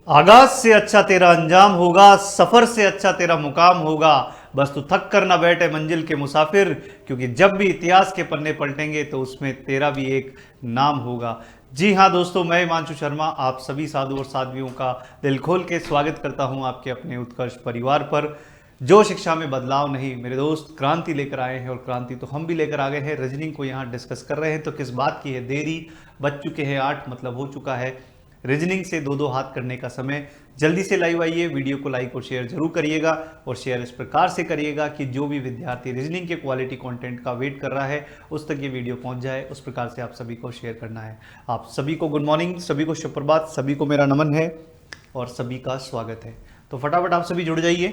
आगाज से अच्छा तेरा अंजाम होगा, सफर से अच्छा तेरा मुकाम होगा। बस तू थक कर ना बैठे मंजिल के मुसाफिर, क्योंकि जब भी इतिहास के पन्ने पलटेंगे तो उसमें तेरा भी एक नाम होगा। जी हाँ दोस्तों, मैं हिमांशु शर्मा आप सभी साधु और साध्वियों का दिल खोल के स्वागत करता हूं आपके अपने उत्कर्ष परिवार पर। जो शिक्षा में बदलाव नहीं, मेरे दोस्त क्रांति लेकर आए हैं, और क्रांति तो हम भी लेकर आ गए हैं। रीजनिंग को यहाँ डिस्कस कर रहे हैं, तो किस बात की है देरी। बज चुके हैं 8, मतलब हो चुका है रीजनिंग से दो दो हाथ करने का समय। जल्दी से लाइव आइए, वीडियो को लाइक और शेयर जरूर करिएगा, और शेयर इस प्रकार से करिएगा कि जो भी विद्यार्थी रीजनिंग के क्वालिटी कंटेंट का वेट कर रहा है उस तक ये वीडियो पहुंच जाए। उस प्रकार से आप सभी को शेयर करना है। आप सभी को गुड मॉर्निंग, सभी को सुप्रभात, सभी को मेरा नमन है और सभी का स्वागत है। तो फटाफट आप सभी जुड़ जाइए।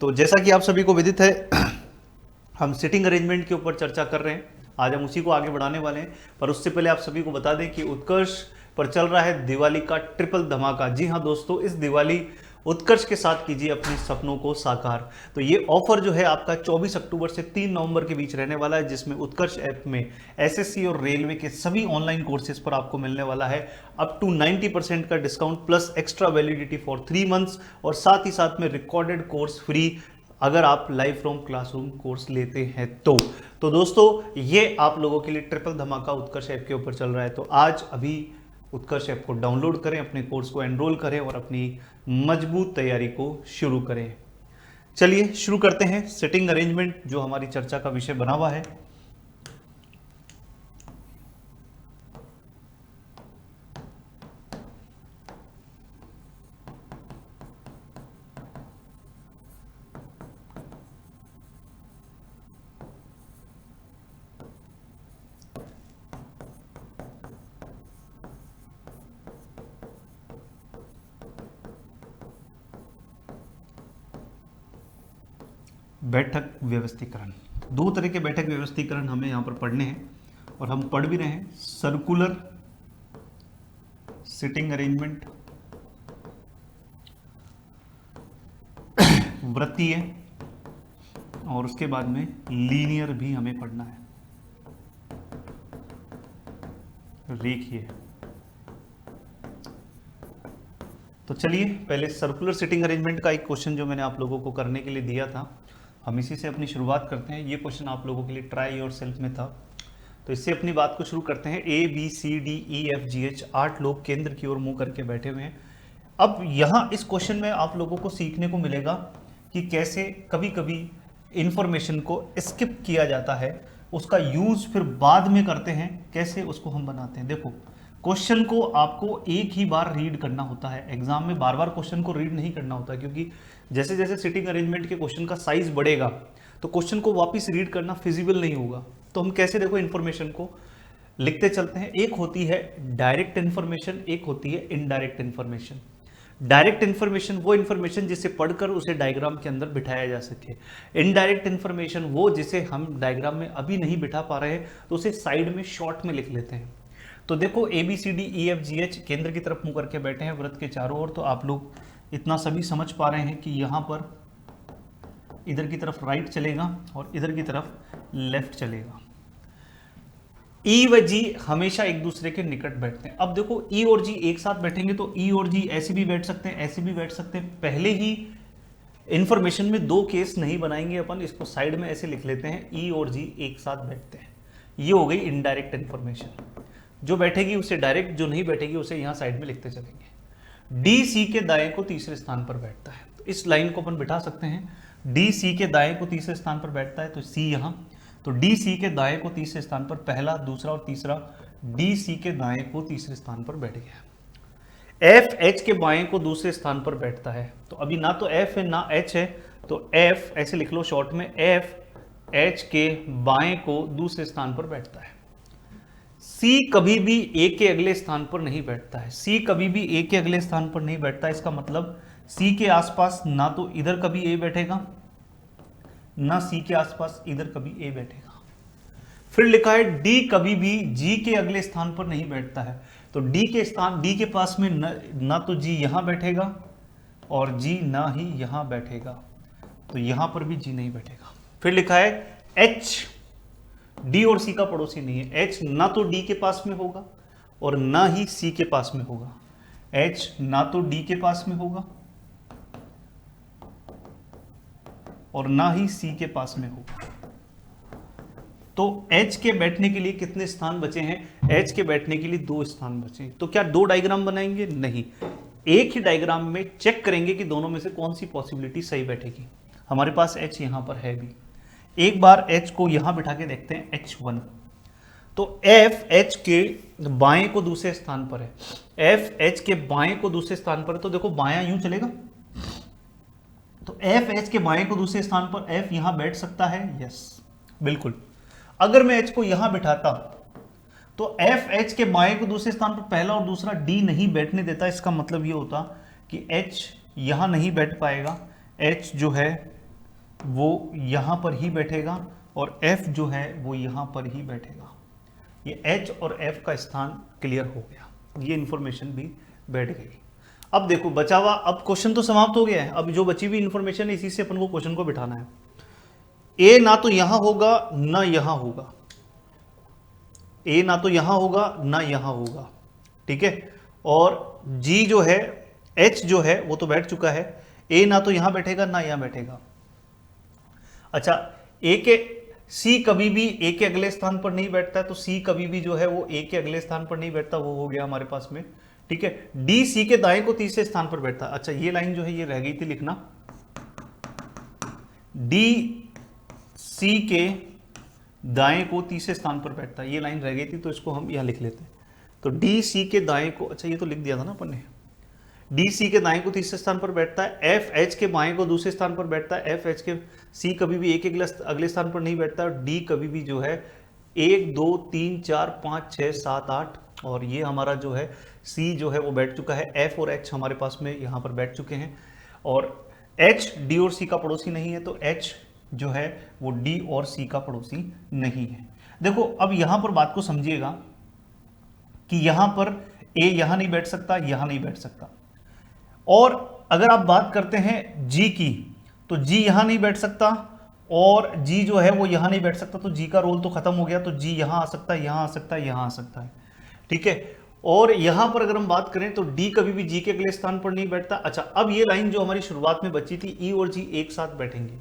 तो जैसा कि आप सभी को विदित है हम सिटिंग अरेंजमेंट के ऊपर चर्चा कर रहे हैं। आज हम उसी को आगे बढ़ाने वाले हैं, पर उससे पहले आप सभी को बता दें कि उत्कर्ष पर चल रहा है दिवाली का ट्रिपल धमाका। जी हाँ दोस्तों, इस दिवाली उत्कर्ष के साथ कीजिए अपने सपनों को साकार। तो ये ऑफर जो है आपका 24 अक्टूबर से 3 नवंबर के बीच रहने वाला है, जिसमें उत्कर्ष ऐप में एसएससी और रेलवे के सभी ऑनलाइन कोर्सेज पर आपको मिलने वाला है अप टू 90% का discount plus extra validity for 3 months, और साथ ही साथ में रिकॉर्डेड कोर्स फ्री अगर आप लाइव फ्रॉम क्लासरूम कोर्स लेते हैं तो दोस्तों ये आप लोगों के लिए ट्रिपल धमाका उत्कर्ष ऐप के ऊपर चल रहा है। तो आज अभी उत्कर्ष ऐप को डाउनलोड करें, अपने कोर्स को एनरोल करें और अपनी मजबूत तैयारी को शुरू करें। चलिए शुरू करते हैं। सिटिंग अरेंजमेंट जो हमारी चर्चा का विषय बना हुआ है। बैठक व्यवस्थीकरण, दो तरह के बैठक व्यवस्थीकरण हमें यहाँ पर पढ़ने हैं और हम पढ़ भी रहे हैं। सर्कुलर सिटिंग अरेंजमेंट, वृत्तीय, और उसके बाद में लीनियर भी हमें पढ़ना है, रेखीय। तो चलिए पहले सर्कुलर सिटिंग अरेंजमेंट का एक क्वेश्चन जो मैंने आप लोगों को करने के लिए दिया था, हम इसी से अपनी शुरुआत करते हैं। ये क्वेश्चन आप लोगों के लिए ट्राई योर सेल्फ में था, तो इससे अपनी बात को शुरू करते हैं। A B C D E F G H 8 लोग केंद्र की ओर मुंह करके बैठे हुए हैं। अब यहाँ इस क्वेश्चन में आप लोगों को सीखने को मिलेगा कि कैसे कभी कभी इंफॉर्मेशन को स्किप किया जाता है, उसका यूज फिर बाद में करते हैं, कैसे उसको हम बनाते हैं। देखो, क्वेश्चन को आपको एक ही बार रीड करना होता है, एग्जाम में बार बार क्वेश्चन को रीड नहीं करना होता, क्योंकि जैसे जैसे सिटिंग अरेंजमेंट के क्वेश्चन का साइज बढ़ेगा तो क्वेश्चन को वापस रीड करना फिजिबल नहीं होगा। तो हम कैसे देखो इन्फॉर्मेशन को लिखते चलते हैं। एक होती है डायरेक्ट इन्फॉर्मेशन, एक होती है इनडायरेक्ट इन्फॉर्मेशन। डायरेक्ट इन्फॉर्मेशन वो इन्फॉर्मेशन जिसे पढ़कर उसे डायग्राम के अंदर बिठाया जा सके। इनडायरेक्ट इन्फॉर्मेशन वो जिसे हम डायग्राम में अभी नहीं बिठा पा रहे हैं तो उसे साइड में शॉर्ट में लिख लेते हैं। तो देखो A B C D E F G H केंद्र की तरफ मुंह करके बैठे हैं वृत्त के चारों ओर। तो आप लोग इतना सभी समझ पा रहे हैं कि यहाँ पर इधर की तरफ राइट चलेगा और इधर की तरफ लेफ्ट चलेगा। ई व जी हमेशा एक दूसरे के निकट बैठते हैं। अब देखो ई और जी एक साथ बैठेंगे तो ई और जी ऐसे भी बैठ सकते हैं, ऐसे भी बैठ सकते हैं। पहले ही इंफॉर्मेशन में दो केस नहीं बनाएंगे अपन, इसको साइड में ऐसे लिख लेते हैं, ई और जी एक साथ बैठते हैं। ये हो गई इनडायरेक्ट इंफॉर्मेशन। जो बैठेगी उसे डायरेक्ट, जो नहीं बैठेगी उसे यहां साइड में लिखते चलेंगे। डी सी के दाएं को तीसरे स्थान पर बैठता है, तो इस लाइन को अपन बिठा सकते हैं। डी सी के दाएं को तीसरे स्थान पर बैठता है, तो सी यहां, तो डी सी के दाएं को तीसरे स्थान पर, पहला, दूसरा और तीसरा डी सी के दाएं को तीसरे स्थान पर बैठ गया। एफ एच के बाएं को दूसरे स्थान पर बैठता है। तो अभी ना तो एफ है ना एच है, तो एफ ऐसे लिख लो शॉर्ट में, एफ एच के बाएं को दूसरे स्थान पर बैठता है। सी कभी भी ए के अगले स्थान पर नहीं बैठता है। सी कभी भी ए के अगले स्थान पर नहीं बैठता। इसका मतलब सी के आसपास ना तो इधर कभी ए बैठेगा, ना सी के आसपास इधर कभी ए बैठेगा। फिर लिखा है डी कभी भी जी के अगले स्थान पर नहीं बैठता है। तो डी के स्थान, डी के पास में ना तो जी यहां बैठेगा और जी ना ही यहां बैठेगा, तो यहां पर भी जी नहीं बैठेगा। फिर लिखा है एच डी और सी का पड़ोसी नहीं है। एच ना तो डी के पास में होगा और ना ही सी के पास में होगा। H ना तो D के पास में होगा और ना ही C के पास में होगा। तो H के बैठने के लिए कितने स्थान बचे हैं? H के बैठने के लिए 2 स्थान बचे हैं। तो क्या 2 डायग्राम बनाएंगे? नहीं, एक ही डायग्राम में चेक करेंगे कि दोनों में से कौन सी पॉसिबिलिटी सही बैठेगी। हमारे पास H यहां पर है भी, एक बार H को यहां बिठा के देखते हैं, H1। तो F H के बाएं को दूसरे स्थान पर है, F H के बाएं को दूसरे स्थान पर है, तो देखो बायां यूं चलेगा, तो F H के बाएं को दूसरे स्थान पर F यहां बैठ सकता है, यस बिल्कुल। अगर मैं H को यहां बिठाता तो F H के बाएं को दूसरे स्थान पर पहला और दूसरा D नहीं बैठने देता। इसका मतलब ये होता कि H यहां नहीं बैठ पाएगा, H जो है वो यहां पर ही बैठेगा और F जो है वो यहां पर ही बैठेगा। ये H और F का स्थान क्लियर हो गया, ये इंफॉर्मेशन भी बैठ गई। अब देखो बचा हुआ, अब क्वेश्चन तो समाप्त हो गया है, अब जो बची हुई इंफॉर्मेशन है इसी से अपन को क्वेश्चन को बिठाना है। ए ना तो यहां होगा ना यहां होगा, ए ना तो यहां होगा ना यहां होगा, ठीक है। और जी जो है, एच जो है वो तो बैठ चुका है, ए ना तो यहां बैठेगा ना यहां बैठेगा। अच्छा, ए के सी कभी भी ए के अगले स्थान पर नहीं बैठता है, तो सी कभी भी जो है वो ए के अगले स्थान पर नहीं बैठता, वो हो गया हमारे पास में, ठीक है। डी सी के दाएं को तीसरे स्थान पर बैठता है। अच्छा, ये लाइन जो है ये रह गई थी लिखना, डी सी के दाएं को तीसरे स्थान पर बैठता है, ये लाइन रह गई थी तो इसको हम यहां लिख लेते हैं। तो डी सी के दाएं को, अच्छा ये तो लिख दिया था ना अपन ने, डी सी के दाएं को तीसरे स्थान पर बैठता है, एफ एच के बाएं को दूसरे स्थान पर बैठता है, एफ एच के सी कभी भी एक अगले स्थान पर नहीं बैठता, और डी कभी भी जो है 1 2 3 4 5 6 7 8, और ये हमारा जो है सी जो है वो बैठ चुका है, एफ और एच हमारे पास में यहाँ पर बैठ चुके हैं, और एच डी और सी का पड़ोसी नहीं है, तो एच जो है वो डी और सी का पड़ोसी नहीं है। देखो अब यहां पर बात को समझिएगा कि यहां पर ए यहां नहीं बैठ सकता, यहां नहीं बैठ सकता, और अगर आप बात करते हैं जी की, तो जी यहां नहीं बैठ सकता, और जी जो है वो यहां नहीं बैठ सकता, तो जी का रोल तो खत्म हो गया, तो जी यहां आ सकता है, यहां आ सकता है, यहां आ सकता है, ठीक है। और यहां पर अगर हम बात करें तो डी कभी भी जी के अगले स्थान पर नहीं बैठता। अच्छा, अब ये लाइन जो हमारी शुरुआत में बची थी, ई और जी एक साथ बैठेंगे,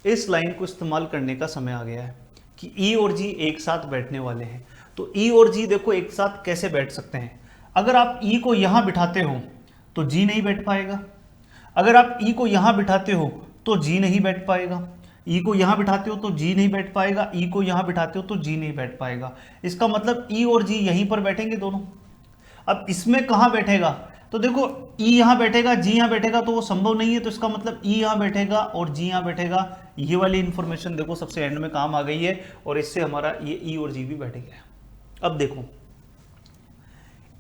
इस लाइन को इस्तेमाल करने का समय आ गया है कि ई और जी एक साथ बैठने वाले हैं। तो ई और जी देखो एक साथ कैसे बैठ सकते हैं, अगर आप ई को यहां बिठाते हो तो जी नहीं बैठ पाएगा, अगर आप ई को यहां बिठाते हो तो जी नहीं बैठ पाएगा, ई को यहां बिठाते हो तो जी नहीं बैठ पाएगा, ई को यहां बिठाते हो तो जी नहीं बैठ पाएगा। इसका मतलब ई और जी यहीं पर बैठेंगे दोनों। अब इसमें कहां बैठेगा, तो देखो ई यहां बैठेगा, जी यहां बैठेगा, तो वो संभव नहीं है, तो इसका मतलब ई यहां बैठेगा और जी यहां बैठेगा। ये वाली इंफॉर्मेशन देखो सबसे एंड में काम आ गई है, और इससे हमारा ये ई और जी भी बैठ गया। अब देखो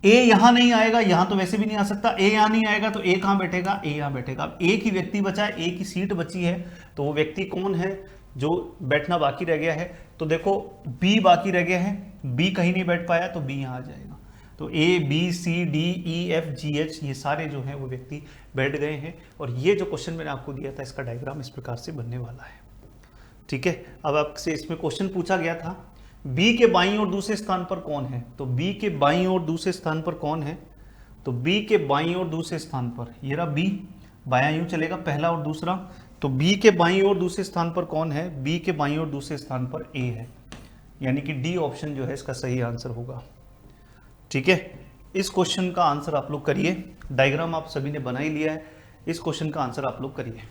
ए यहां नहीं आएगा, यहां तो वैसे भी नहीं आ सकता, ए यहां नहीं आएगा तो ए कहां बैठेगा, ए यहां बैठेगा। अब एक ही व्यक्ति बचा है, एक ही सीट बची है, तो वो व्यक्ति कौन है जो बैठना बाकी रह गया है, तो देखो बी बाकी रह गया है, बी कहीं नहीं बैठ पाया तो बी यहां आ जाएगा। तो A B C D E F G H ये सारे जो हैं वो व्यक्ति बैठ गए हैं, और ये जो क्वेश्चन मैंने आपको दिया था इसका डायग्राम इस प्रकार से बनने वाला है, ठीक है। अब आपसे इसमें क्वेश्चन पूछा गया था बी के बाईं और दूसरे स्थान पर कौन है, तो बी के बाईं और दूसरे स्थान पर कौन है, तो बी के बाईं और दूसरे स्थान पर ये रहा बी, बायां यूं चलेगा पहला और दूसरा, तो बी के बाईं और दूसरे स्थान पर कौन है, बी के बाईं और दूसरे स्थान पर ए है, यानी कि डी ऑप्शन जो है इसका सही आंसर होगा, ठीक है। इस क्वेश्चन का आंसर आप लोग करिए, डायग्राम आप सभी ने बना ही लिया है, इस क्वेश्चन का आंसर आप लोग करिए।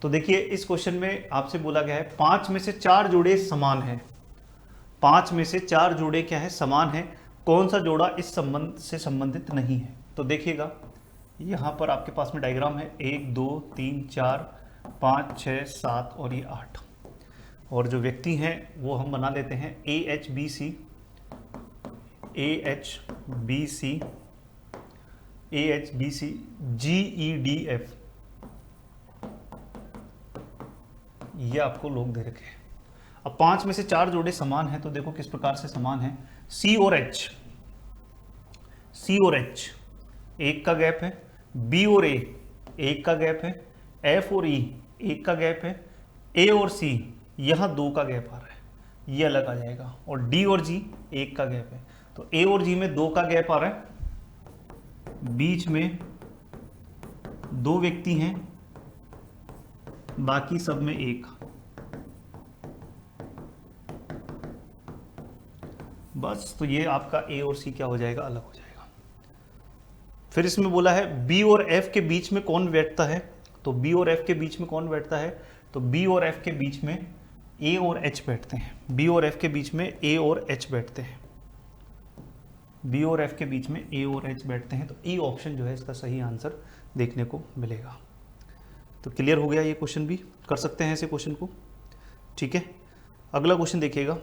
तो देखिए इस क्वेश्चन में आपसे बोला गया है 5 में से 4 जोड़े समान हैं, 5 में से 4 जोड़े क्या है, समान है, कौन सा जोड़ा इस संबंध से संबंधित नहीं है। तो देखिएगा यहाँ पर आपके पास में डायग्राम है 1 2 3 4 5 6 7 और ये 8, और जो व्यक्ति हैं वो हम बना लेते हैं AHBC AHBC AHBC GEDF, ये आपको लोग दे रखे हैं। अब 5 में से 4 जोड़े समान हैं, तो देखो किस प्रकार से समान है। C और H एक का गैप है, B और A एक का गैप है, F और E एक का गैप है, A और C यहाँ 2 का गैप आ रहा है, ये अलग आ जाएगा, और D और G एक का गैप है। तो A और G में 2 का गैप आ रहा है, बीच में 2 व्यक्ति हैं, बाकी सब में 1, बस। तो ये आपका A और C क्या हो जाएगा, अलग हो जाएगा। फिर इसमें बोला है B और F के बीच में कौन बैठता है, तो B और F के बीच में कौन बैठता है, तो B और F के बीच में A और H बैठते हैं, B और F के बीच में A और H बैठते हैं, B और F के बीच में A और H बैठते हैं। तो E ऑप्शन जो है इसका सही आंसर देखने को मिलेगा। तो क्लियर हो गया, ये क्वेश्चन भी कर सकते हैं ऐसे क्वेश्चन को, ठीक है। अगला क्वेश्चन देखिएगा,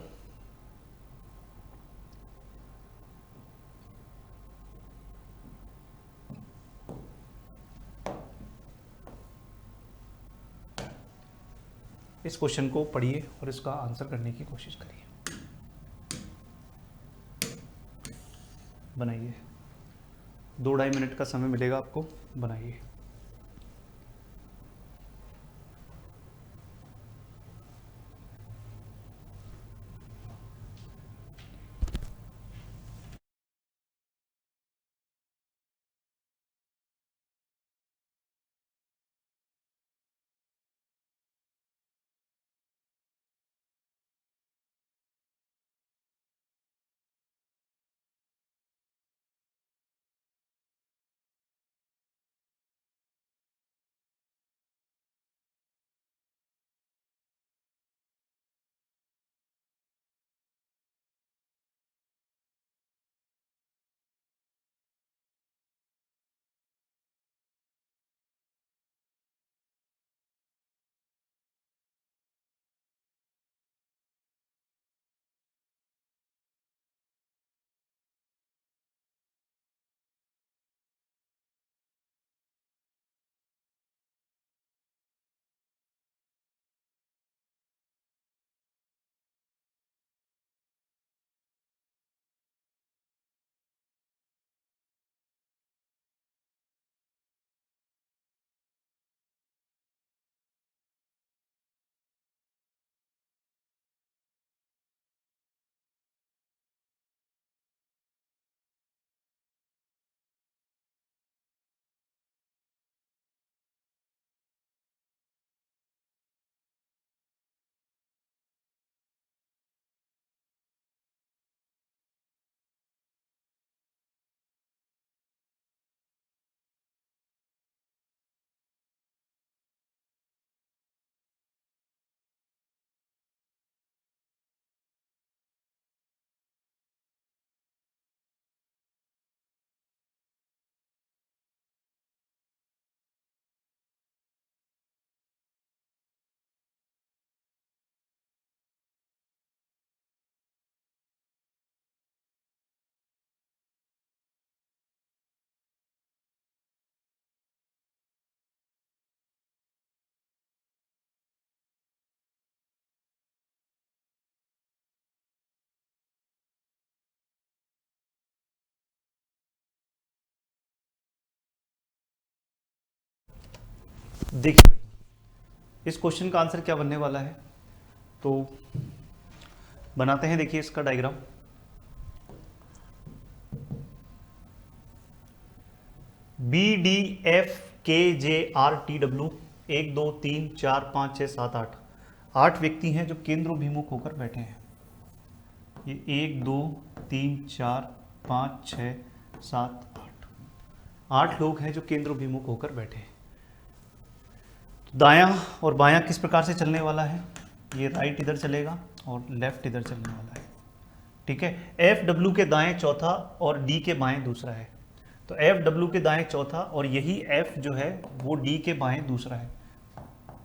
इस क्वेश्चन को पढ़िए और इसका आंसर करने की कोशिश करिए। बनाइए, 2-2.5 मिनट का समय मिलेगा आपको, बनाइए। देखिए भाई, इस क्वेश्चन का आंसर क्या बनने वाला है, तो बनाते हैं। देखिए इसका डायग्राम, BDFKJRTW 1 2 3 4 5 6 7 8, 8 व्यक्ति हैं जो केंद्रोभिमुख होकर बैठे हैं। ये 1 2 3 4 5 6 7 8, 8 लोग हैं जो केंद्रोभिमुख होकर बैठे हैं। दायां और बायां किस प्रकार से चलने वाला है, ये राइट इधर चलेगा और लेफ्ट इधर चलने वाला है। ठीक है, एफ डब्ल्यू के दाएं चौथा और डी के बाएं दूसरा है। तो एफ डब्ल्यू के दाएं चौथा और यही एफ जो है वो डी के बाएं दूसरा है।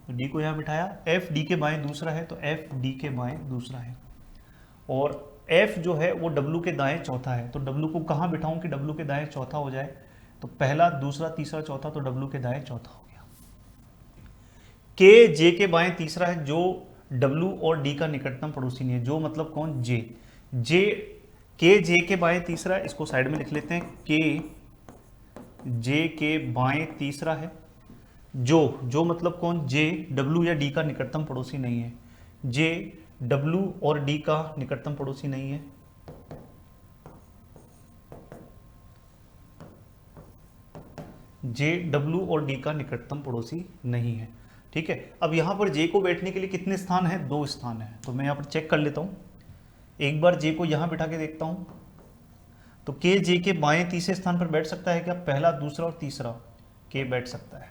तो डी को यहाँ बिठाया, एफ डी के बाएं दूसरा है तो एफ डी के बाएं दूसरा है। और एफ जो है वो डब्ल्यू के दाएं चौथा है, तो डब्ल्यू को कहाँ बिठाऊं कि डब्ल्यू के दाएं चौथा हो जाए, तो पहला दूसरा तीसरा चौथा, तो डब्ल्यू के दाएं चौथा हो गया। के जे के बाएं तीसरा है, जो डब्ल्यू और डी का निकटतम पड़ोसी नहीं है, जो मतलब कौन, जे। के जे के बाएं तीसरा है, इसको साइड में लिख लेते हैं, के जे के बाएं तीसरा है, जो मतलब कौन, जे डब्ल्यू या डी का निकटतम पड़ोसी नहीं है, जे डब्ल्यू और डी का निकटतम पड़ोसी नहीं है। जे डब्ल्यू और डी का निकटतम पड़ोसी नहीं है। ठीक है, अब यहां पर जे को बैठने के लिए कितने स्थान हैं, 2 स्थान हैं। तो मैं यहां पर चेक कर लेता हूं, एक बार जे को यहां बिठा के देखता हूं, तो के जे के बाएं तीसरे स्थान पर बैठ सकता है क्या, पहला दूसरा और तीसरा, के बैठ सकता है।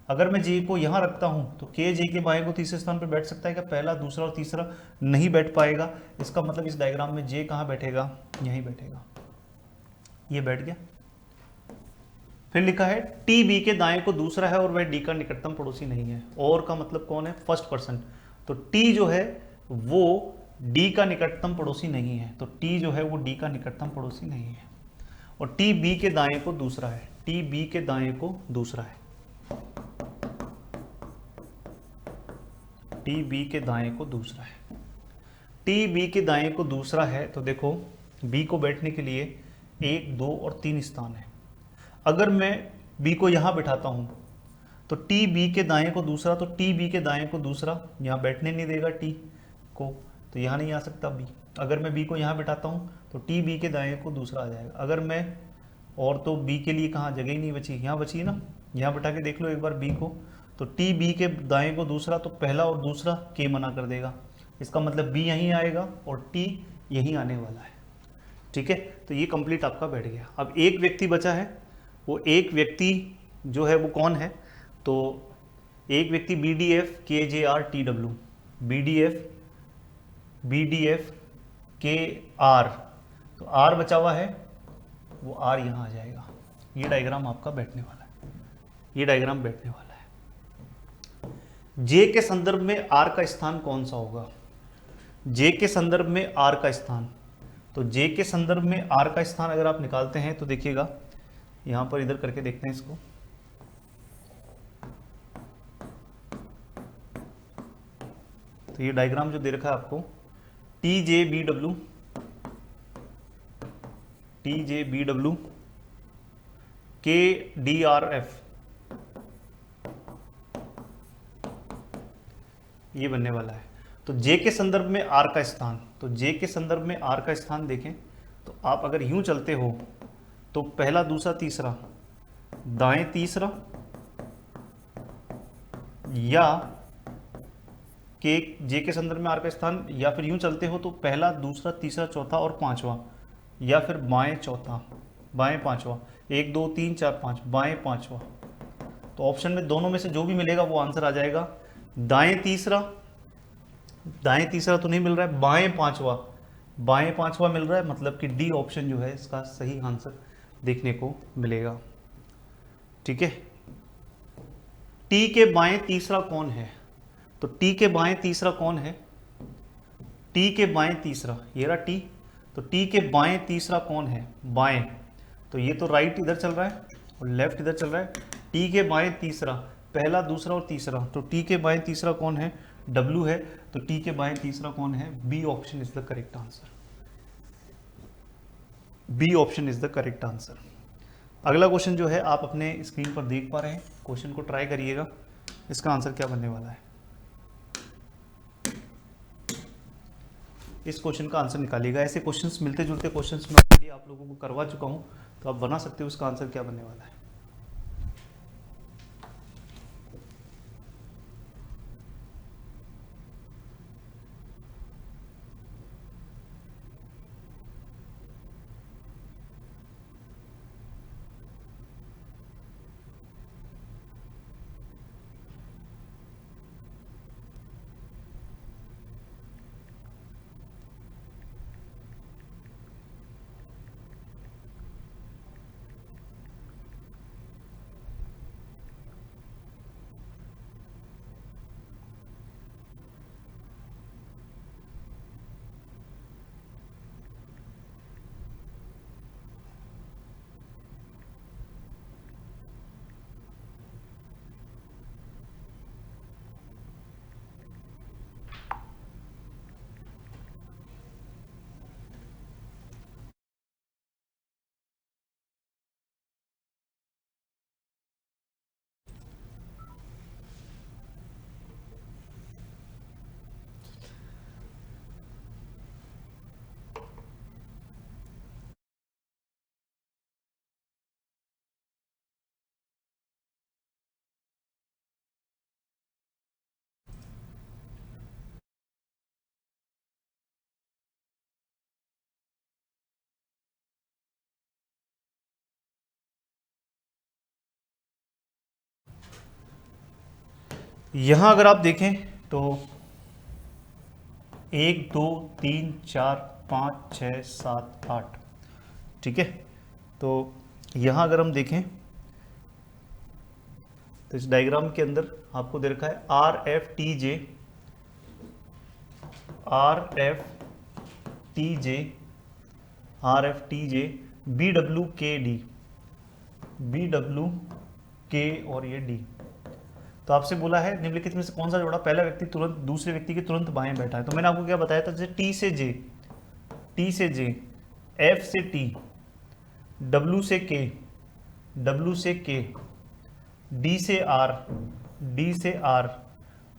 अगर मैं जे को यहां रखता हूं तो के जे के बाएं को तीसरे स्थान पर बैठ सकता है क्या, पहला दूसरा और तीसरा, नहीं बैठ पाएगा। इसका मतलब इस डायग्राम में जे कहां बैठेगा, यहीं बैठेगा, ये बैठ गया। फिर लिखा है टी बी के दाएं को दूसरा है और वह डी का निकटतम पड़ोसी नहीं है। और का मतलब कौन है, फर्स्ट पर्सन। तो टी जो है वो डी का निकटतम पड़ोसी नहीं है, तो टी जो है वो डी का निकटतम पड़ोसी नहीं है। और टी बी के दाएं को दूसरा है, टी बी के दाएं को दूसरा है, टी बी के दाएं को दूसरा है, टी बी के दाएं को दूसरा है। तो देखो बी को बैठने के लिए 1 2 और 3 स्थान है। अगर मैं बी को यहां बिठाता हूं तो टी बी के दाएं को दूसरा, तो टी बी के दाएं को दूसरा यहां बैठने नहीं देगा टी को, तो यहां नहीं आ सकता बी। अगर मैं बी को यहां बिठाता हूं तो टी बी के दाएं को दूसरा आ जाएगा। अगर मैं, और तो बी के लिए कहाँ जगह ही नहीं बची, यहाँ बची ना, यहाँ बिठा के देख लो एक बार बी को, तो टी बी के दाएं को दूसरा, तो पहला और दूसरा के मना कर देगा। इसका मतलब बी यहीं आएगा और टी यहीं आने वाला है। ठीक है, तो ये कंप्लीट आपका बैठ गया। अब एक व्यक्ति बचा है, वो एक व्यक्ति जो है वो कौन है, तो एक व्यक्ति B D F K J R T W, B D F K R, तो आर बचा हुआ है, वो आर यहाँ आ जाएगा। ये डायग्राम आपका बैठने वाला है, ये डायग्राम बैठने वाला है। जे के संदर्भ में आर का स्थान कौन सा होगा, जे के संदर्भ में आर का स्थान, तो जे के संदर्भ में आर का स्थान अगर आप निकालते हैं तो देखिएगा, यहां पर इधर करके देखते हैं इसको, तो ये डायग्राम जो दे रखा है आपको, T J B W, T J B W के डी आर एफ, ये बनने वाला है। तो जे के संदर्भ में आर का स्थान, तो जे के संदर्भ में आर का स्थान देखें तो आप अगर यूं चलते हो तो पहला दूसरा तीसरा, दाएं तीसरा, या के जे के संदर्भ में आर का स्थान, या फिर यूं चलते हो तो पहला दूसरा तीसरा चौथा और पांचवा, या फिर बाएं चौथा बाएं पांचवा, 1 2 3 4 5, बाएं पांचवा। तो ऑप्शन में दोनों में से जो भी मिलेगा वो आंसर आ जाएगा। दाएं तीसरा तो नहीं मिल रहा है, बाएं पांचवा मिल रहा है, मतलब कि डी ऑप्शन जो है इसका सही आंसर देखने को मिलेगा। ठीक है, टी के बाएं तीसरा कौन है, तो टी के बाएं तीसरा कौन है, टी के बाएं तीसरा, ये रहा टी, तो टी के बाएं तीसरा कौन है, बाएं, तो ये तो राइट इधर चल रहा है और लेफ्ट इधर चल रहा है। टी के बाएं तीसरा, पहला दूसरा और तीसरा, तो टी के बाएं तीसरा कौन है, डब्ल्यू है, तो टी के बाएं तीसरा कौन है, B option is the correct answer, B option is the correct answer. अगला क्वेश्चन जो है आप अपने स्क्रीन पर देख पा रहे हैं, क्वेश्चन को ट्राई करिएगा, इसका आंसर क्या बनने वाला है। इस क्वेश्चन का आंसर निकालिएगा। ऐसे क्वेश्चंस, मिलते जुलते क्वेश्चंस मैं ऑलरेडी आप लोगों को करवा चुका हूं, तो आप बना सकते हो इसका आंसर क्या बनने वाला है। यहाँ अगर आप देखें तो 1 2 3 4 5 6 7 8, ठीक है। तो यहाँ अगर हम देखें तो इस डायग्राम के अंदर आपको दे रखा है RFTJ BWK और ये D। तो आपसे बोला है निम्नलिखित में से कौन सा जोड़ा पहला व्यक्ति तुरंत दूसरे व्यक्ति के तुरंत बाएं बैठा है। तो मैंने आपको क्या बताया था, जैसे T से J, F से T, W से K, W से K, D से R, D से R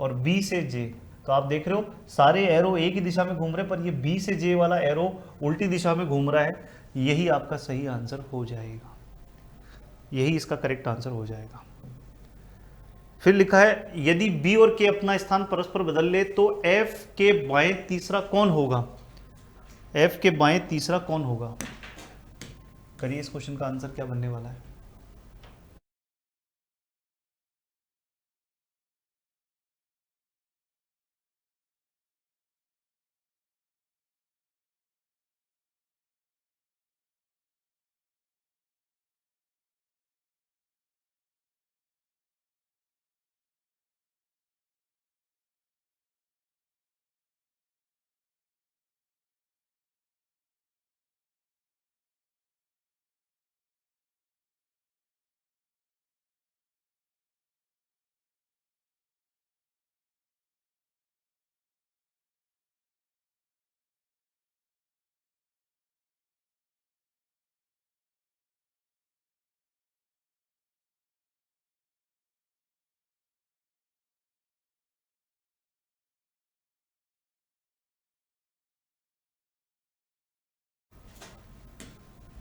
और B से J। तो आप देख रहे हो सारे एरो एक ही दिशा में घूम रहे हैं, पर ये B से J वाला एरो उल्टी दिशा में घूम रहा है। यही आपका सही आंसर हो जाएगा, यही इसका करेक्ट आंसर हो जाएगा। फिर लिखा है यदि B और K अपना स्थान परस्पर बदल ले तो F के बाएं तीसरा कौन होगा। F के बाएं तीसरा कौन होगा। करिए इस क्वेश्चन का आंसर क्या बनने वाला है।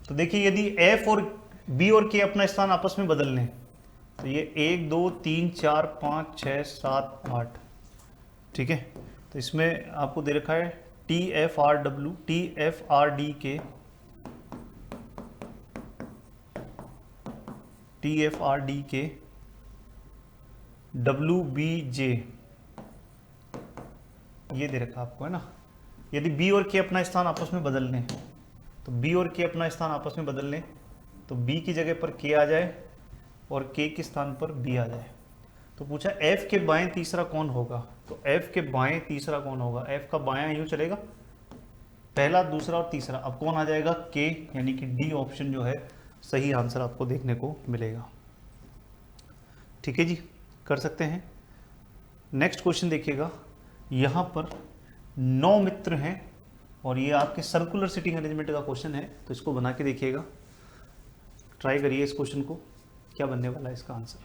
तो देखिए यदि F और B और K अपना स्थान आपस में बदल लें तो ये 1 2 3 4 5 6 7 8, ठीक है। तो इसमें आपको दे रखा है TFRD के WBJ, ये दे रखा आपको है ना। यदि B और K अपना स्थान आपस में बदल लें तो B और K अपना स्थान आपस में बदल लें तो B की जगह पर K आ जाए और K के स्थान पर B आ जाए। तो पूछा F के बाएं तीसरा कौन होगा। तो F के बाएं तीसरा कौन होगा। F का बायां यूं चलेगा, पहला दूसरा और तीसरा। अब कौन आ जाएगा, K, यानी कि D ऑप्शन जो है सही आंसर आपको देखने को मिलेगा। ठीक है जी, कर सकते हैं। नेक्स्ट क्वेश्चन देखिएगा, यहाँ पर 9 मित्र हैं और ये आपके सर्कुलर सिटिंग अरेंजमेंट का क्वेश्चन है। तो इसको बना के देखिएगा, ट्राई करिए इस क्वेश्चन को, क्या बनने वाला है इसका आंसर।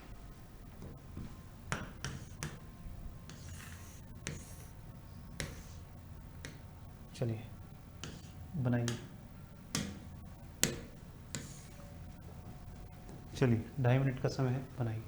चलिए बनाइए। चलिए 2.5 मिनट का समय है, बनाइए।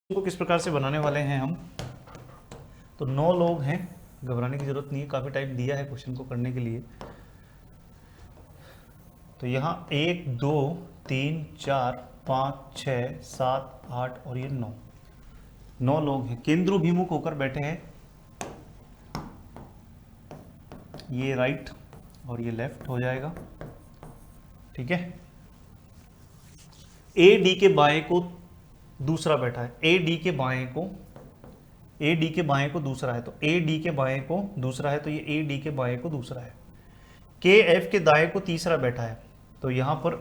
को किस प्रकार से बनाने वाले हैं हम, तो 9 लोग हैं, घबराने की जरूरत नहीं है, काफ़ी टाइम दिया है क्वेश्चन को करने के लिए। तो यहाँ 1 2 3 4 5 6 7 8 और ये 9 लोग हैं, केंद्रोभिमुख होकर बैठे हैं, ये राइट और ये लेफ्ट हो जाएगा, ठीक है। ए डी के बाएं को दूसरा बैठा है, ए डी के बाएं को दूसरा है, तो ए डी के बाएं को दूसरा है, तो ये ए डी के बाएं को दूसरा है। के एफ के दाएं को तीसरा बैठा है, तो यहां पर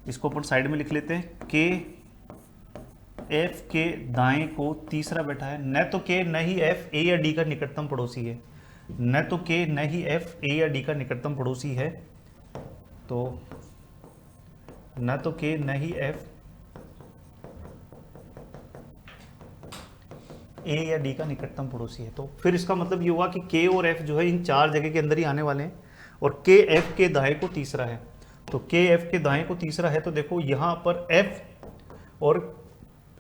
इसको अपन साइड में लिख लेते हैं, के एफ के दाएं को तीसरा बैठा है। न तो के न ही एफ ए या डी का निकटतम पड़ोसी है, न तो के न ही एफ ए या डी का निकटतम पड़ोसी है, तो न तो के न ही एफ ए या डी का निकटतम पड़ोसी है। तो फिर इसका मतलब ये हुआ कि के और एफ जो है इन 4 जगह के अंदर ही आने वाले हैं, और के एफ के दाएं को तीसरा है, तो के एफ के दाएं को तीसरा है, तो देखो यहाँ पर एफ और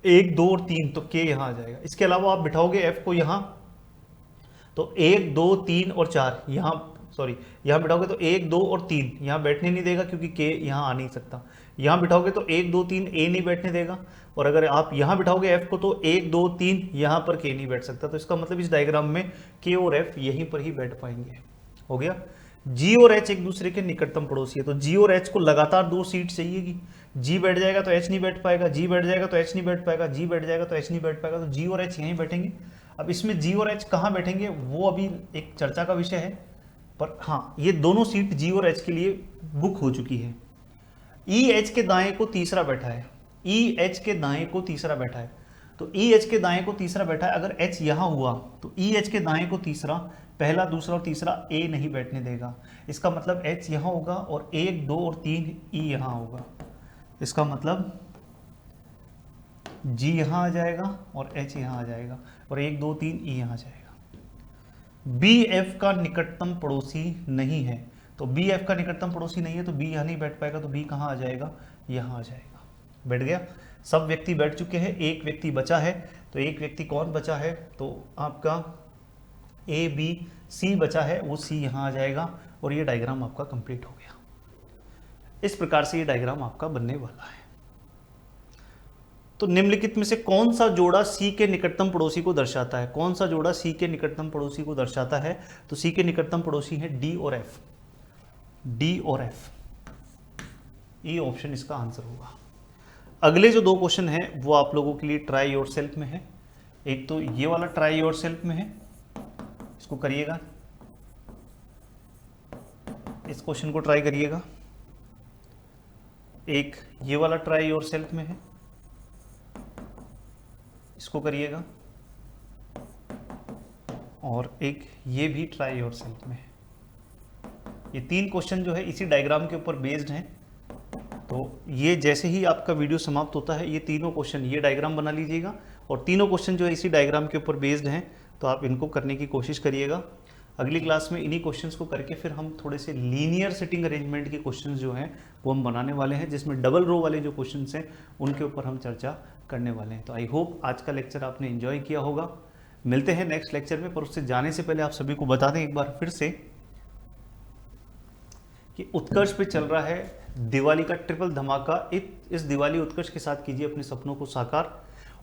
1 2 और 3, तो के यहाँ आ जाएगा। इसके अलावा आप बिठाओगे एफ को यहाँ, तो 1 2 3 और 4 यहाँ, सॉरी यहाँ बिठाओगे तो 1 2 और 3 यहाँ बैठने नहीं देगा, क्योंकि के यहाँ आ नहीं सकता। यहाँ बिठाओगे तो 1 2 3 ए नहीं बैठने देगा, और अगर आप यहाँ बिठाओगे एफ को तो 1 2 3 यहाँ पर के नहीं बैठ सकता। तो इसका मतलब इस डायग्राम में के और एफ यहीं पर ही बैठ पाएंगे। हो गया। जी और एच एक दूसरे के निकटतम पड़ोसी है, तो जी और एच को लगातार 2 सीट चाहिएगी। जी बैठ जाएगा तो एच नहीं बैठ पाएगा, जी बैठ जाएगा तो एच नहीं बैठ पाएगा, जी बैठ जाएगा तो एच नहीं बैठ पाएगा, तो जी और एच यहीं बैठेंगे। अब इसमें जी और एच कहाँ बैठेंगे वो अभी एक चर्चा का विषय है, पर हाँ ये दोनों सीट जी और एच के लिए बुक हो चुकी है। ई एच के दाएं को तीसरा बैठा है, ई एच के दाएं को तीसरा बैठा है, तो ई एच के दाएं को तीसरा बैठा है। अगर एच यहां हुआ तो ई एच के दाएं को तीसरा, पहला दूसरा और तीसरा ए नहीं बैठने देगा। इसका मतलब एच यहां होगा और 1 2 और 3 ई यहां होगा। इसका मतलब जी यहां आ जाएगा और एच यहां आ जाएगा, और 1 2 3 ई यहां जाएगा। बी एफ का निकटतम पड़ोसी नहीं है, तो बी एफ का निकटतम पड़ोसी नहीं है, तो बी यहाँ नहीं बैठ पाएगा, तो बी कहाँ आ जाएगा, यहाँ आ जाएगा। बैठ गया। सब व्यक्ति बैठ चुके हैं, एक व्यक्ति बचा है, तो एक व्यक्ति कौन बचा है, तो आपका ए बी सी बचा है, वो सी यहाँ आ जाएगा, और ये डायग्राम आपका कंप्लीट हो गया। इस प्रकार से ये डायग्राम आपका बनने वाला है। तो निम्नलिखित में से कौन सा जोड़ा सी के निकटतम पड़ोसी को दर्शाता है, कौन सा जोड़ा सी के निकटतम पड़ोसी को दर्शाता है, तो सी के निकटतम पड़ोसी है डी और एफ, डी और एफ, ये ऑप्शन इसका आंसर होगा। अगले जो 2 क्वेश्चन है वो आप लोगों के लिए ट्राई योरसेल्फ में है। एक तो ये वाला ट्राई योरसेल्फ में है, इसको करिएगा, इस क्वेश्चन को ट्राई करिएगा। एक ये वाला ट्राई योरसेल्फ में है, इसको करिएगा, और एक ये भी ट्राई योरसेल्फ में है। ये 3 क्वेश्चन जो है इसी डायग्राम के ऊपर बेस्ड हैं। तो ये जैसे ही आपका वीडियो समाप्त होता है, ये तीनों क्वेश्चन, ये डायग्राम बना लीजिएगा, और तीनों क्वेश्चन जो है इसी डायग्राम के ऊपर बेस्ड हैं, तो आप इनको करने की कोशिश करिएगा। अगली क्लास में इन्हीं क्वेश्चंस को करके फिर हम थोड़े से लीनियर सिटिंग अरेंजमेंट के क्वेश्चंस जो हैं वो हम बनाने वाले हैं, जिसमें डबल रो वाले जो क्वेश्चंस हैं उनके ऊपर हम चर्चा करने वाले हैं। तो आई होप आज का लेक्चर आपने एंजॉय किया होगा। मिलते हैं नेक्स्ट लेक्चर में, पर उससे जाने से पहले आप सभी को बता दें एक बार फिर से कि उत्कर्ष पे चल रहा है दिवाली का ट्रिपल धमाका। इस दिवाली उत्कर्ष के साथ कीजिए अपने सपनों को साकार।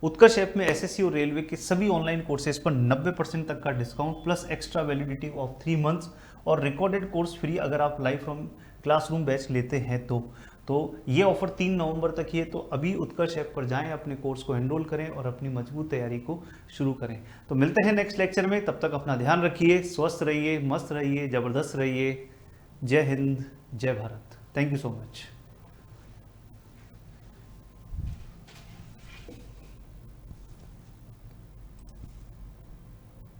उत्कर्ष ऐप में एसएससी और रेलवे के सभी ऑनलाइन कोर्सेज पर 90% तक का discount plus extra validity of 3 months और रिकॉर्डेड कोर्स फ्री अगर आप लाइव फ्रॉम क्लासरूम बैच लेते हैं तो ये ऑफर 3 नवंबर तक ही है। तो अभी उत्कर्ष ऐप पर जाएं, अपने कोर्स को एनरोल करें और अपनी मजबूत तैयारी को शुरू करें। तो मिलते हैं नेक्स्ट लेक्चर में, तब तक अपना ध्यान रखिए, स्वस्थ रहिए, मस्त रहिए, जबरदस्त रहिए। जय हिंद, जय Bharat. Thank you so much.